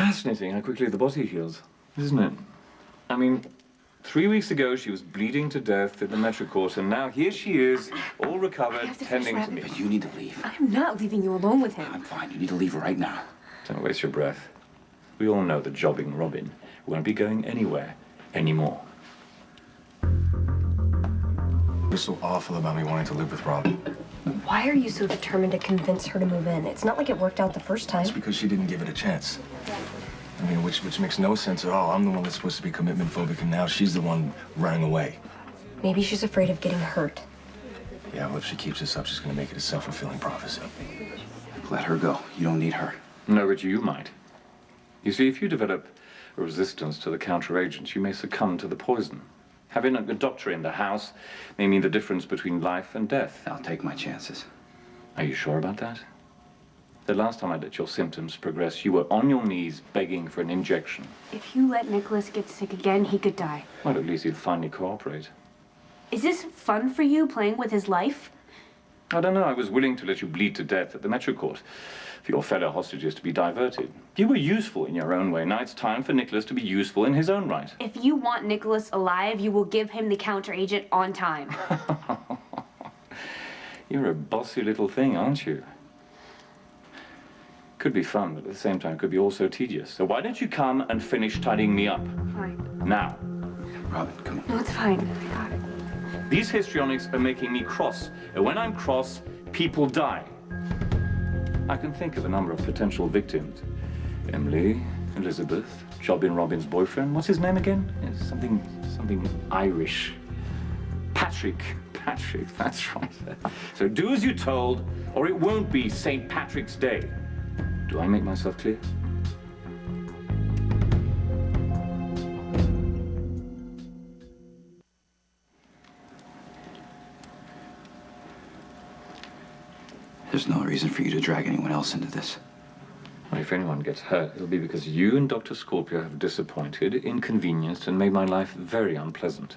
Fascinating how quickly the body heals, isn't it? I mean, 3 weeks ago she was bleeding to death at the Metro Court, and now here she is, all recovered, tending to me. But you need to leave. I'm not leaving you alone with him. I'm fine. You need to leave right now. Don't waste your breath. We all know that jobbing Robin won't be going anywhere anymore. What's so awful about me wanting to live with Robin? Why are you so determined to convince her to move in? It's not like it worked out the first time. It's because she didn't give it a chance. I mean, which makes no sense at all. I'm the one that's supposed to be commitment phobic, and now she's the one running away. Maybe she's afraid of getting hurt. Yeah, well, if she keeps this up, she's gonna make it a self-fulfilling prophecy. Let her go. You don't need her. No, Richie, you might. You see, if you develop a resistance to the counteragents, you may succumb to the poison. Having a doctor in the house may mean the difference between life and death. I'll take my chances. Are you sure about that? The last time I let your symptoms progress, you were on your knees begging for an injection. If you let Nicholas get sick again, he could die. Well, at least he'd finally cooperate. Is this fun for you, playing with his life? I don't know. I was willing to let you bleed to death at the Metro Court for your fellow hostages to be diverted. You were useful in your own way. Now it's time for Nicholas to be useful in his own right. If you want Nicholas alive, you will give him the counteragent on time. You're a bossy little thing, aren't you? Could be fun, but at the same time could be also tedious. So why don't you come and finish tidying me up? Fine. Now. Robin, come on. No, it's fine. I got it. These histrionics are making me cross. And when I'm cross, people die. I can think of a number of potential victims. Emily, Elizabeth, Jobbin Robin's boyfriend. What's his name again? It's something Irish. Patrick, that's right. So do as you're told, or it won't be St. Patrick's Day. Do I make myself clear? There's no reason for you to drag anyone else into this. Well, if anyone gets hurt, it'll be because you and Dr. Scorpio have disappointed, inconvenienced, and made my life very unpleasant.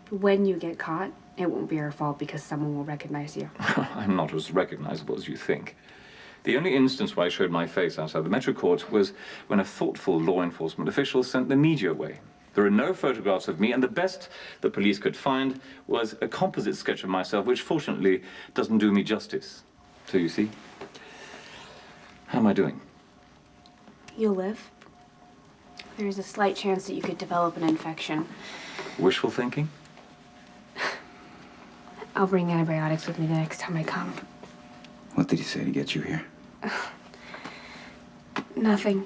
When you get caught, it won't be our fault because someone will recognize you. I'm not as recognizable as you think. The only instance where I showed my face outside the Metro Court was when a thoughtful law enforcement official sent the media away. There are no photographs of me, and the best the police could find was a composite sketch of myself, which fortunately doesn't do me justice. So you see, how am I doing? You'll live. There's a slight chance that you could develop an infection. Wishful thinking? I'll bring antibiotics with me the next time I come. What did he say to get you here? Nothing.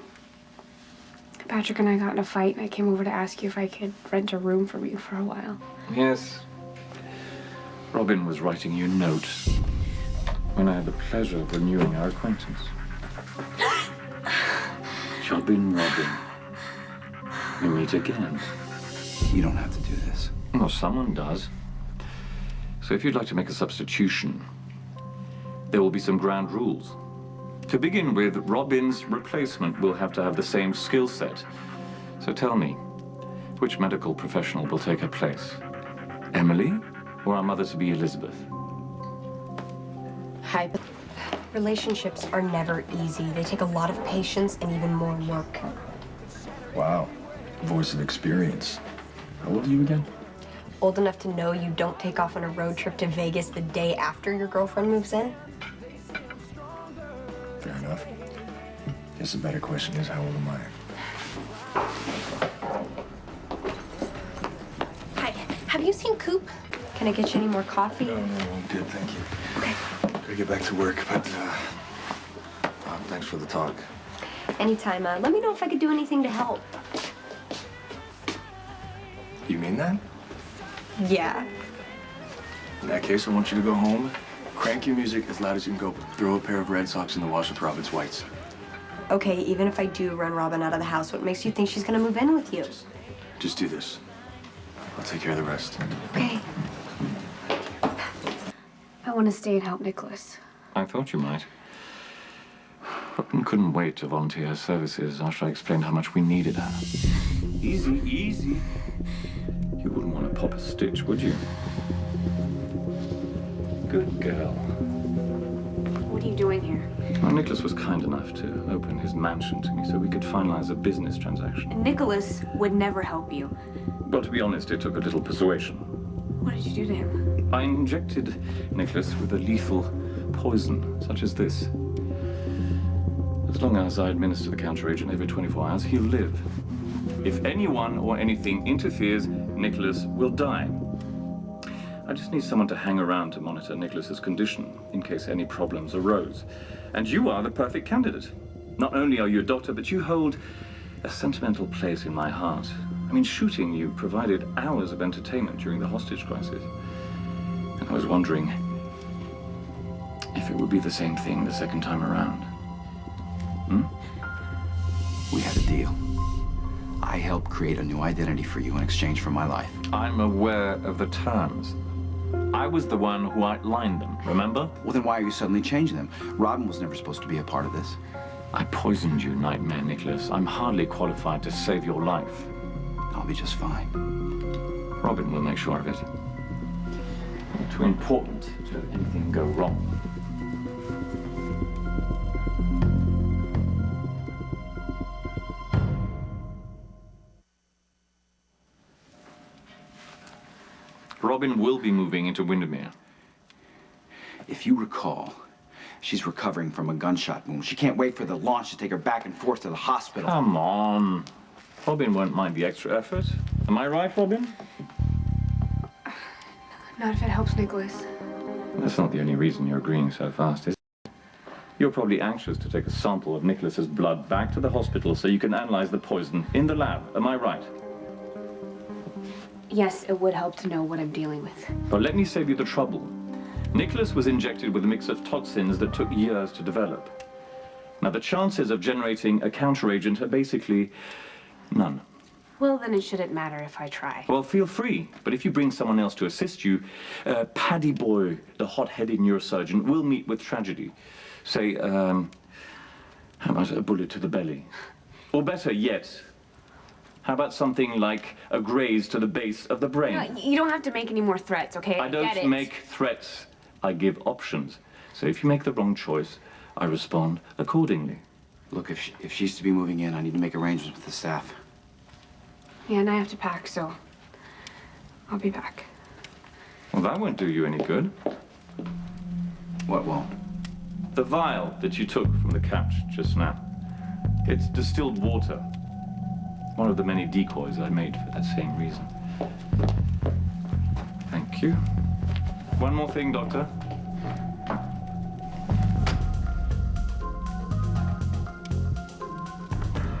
Patrick and I got in a fight, and I came over to ask you if I could rent a room from you for a while. Yes. Robin was writing you a note when I had the pleasure of renewing our acquaintance. Jobbin Robin. We meet again. You don't have to do this. Well, someone does. So if you'd like to make a substitution, there will be some ground rules. To begin with, Robin's replacement will have to have the same skill set. So tell me, which medical professional will take her place? Emily or our mother-to-be Elizabeth? Hi. Relationships are never easy. They take a lot of patience and even more work. Wow. Voice of experience. How old are you again? Old enough to know you don't take off on a road trip to Vegas the day after your girlfriend moves in? Fair enough. Guess the better question is, how old am I? Hi. Have you seen Coop? Can I get you any more coffee? No, I'm good, thank you. Okay. Gotta get back to work, but thanks for the talk. Anytime. Let me know if I could do anything to help. You mean that? Yeah. In that case, I want you to go home, crank your music as loud as you can go, throw a pair of Red Sox in the wash with Robin's whites. Okay, even if I do run Robin out of the house, what makes you think she's gonna move in with you? Just do this. I'll take care of the rest. Okay. I want to stay and help Nicholas. I thought you might. Robin couldn't wait to volunteer her services after I explained how much we needed her. Easy, easy. You wouldn't want to pop a stitch, would you? Good girl. What do you doing here? Well, Nicholas was kind enough to open his mansion to me so we could finalize a business transaction. Nicholas would never help you. Well, to be honest, it took a little persuasion. What did you do to him? I injected Nicholas with a lethal poison, such as this. As long as I administer the counteragent every 24 hours, he'll live. If anyone or anything interferes, Nicholas will die. I just need someone to hang around to monitor Nicholas's condition in case any problems arose. And you are the perfect candidate. Not only are you a doctor, but you hold a sentimental place in my heart. I mean, shooting you provided hours of entertainment during the hostage crisis. And I was wondering if it would be the same thing the second time around. We had a deal. I helped create a new identity for you in exchange for my life. I'm aware of the terms. I was the one who outlined them, remember? Well, then why are you suddenly changing them? Robin was never supposed to be a part of this. I poisoned you, Nightmare Nicholas. I'm hardly qualified to save your life. I'll be just fine. Robin will make sure of it. Too important to have anything go wrong. Robin will be moving into Windermere. If you recall, she's recovering from a gunshot wound. She can't wait for the launch to take her back and forth to the hospital. Come on. Robin won't mind the extra effort. Am I right, Robin? Not if it helps Nicholas. That's not the only reason you're agreeing so fast, is it? You're probably anxious to take a sample of Nicholas's blood back to the hospital so you can analyze the poison in the lab. Am I right? Yes, it would help to know what I'm dealing with. But let me save you the trouble. Nicholas was injected with a mix of toxins that took years to develop. Now, the chances of generating a counteragent are basically none. Well, then it shouldn't matter if I try. Well, feel free, but if you bring someone else to assist you, Paddy Boy, the hot-headed neurosurgeon, will meet with tragedy. Say, how about a bullet to the belly? Or better yet, how about something like a graze to the base of the brain? No, you don't have to make any more threats, okay? I Get it. don't make threats. I give options. So if you make the wrong choice, I respond accordingly. Look, if she's to be moving in, I need to make arrangements with the staff. Yeah, and I have to pack, so I'll be back. Well, that won't do you any good. What won't? The vial that you took from the couch just now. It's distilled water. One of the many decoys I made for that same reason. Thank you. One more thing, Doctor.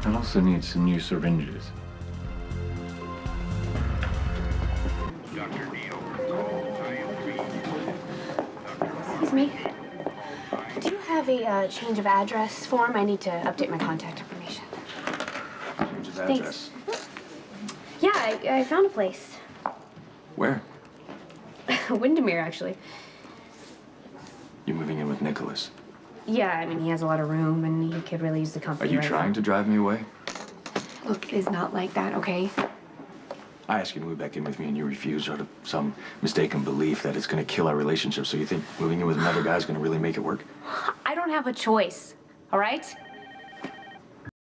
I'll also need some new syringes. Excuse me. Do you have a change of address form? I need to update my contact information. Change of Thanks. address. Yeah, I found a place. Where? Windermere, actually. You're moving in with Nicholas. Yeah, I mean, he has a lot of room, and he could really use the Are company you right trying now. to drive me away? Look, it's not like that, okay? I asked you to move back in with me and you refused out of some mistaken belief that it's going to kill our relationship. So you think moving in with another guy is going to really make it work? I don't have a choice, all right?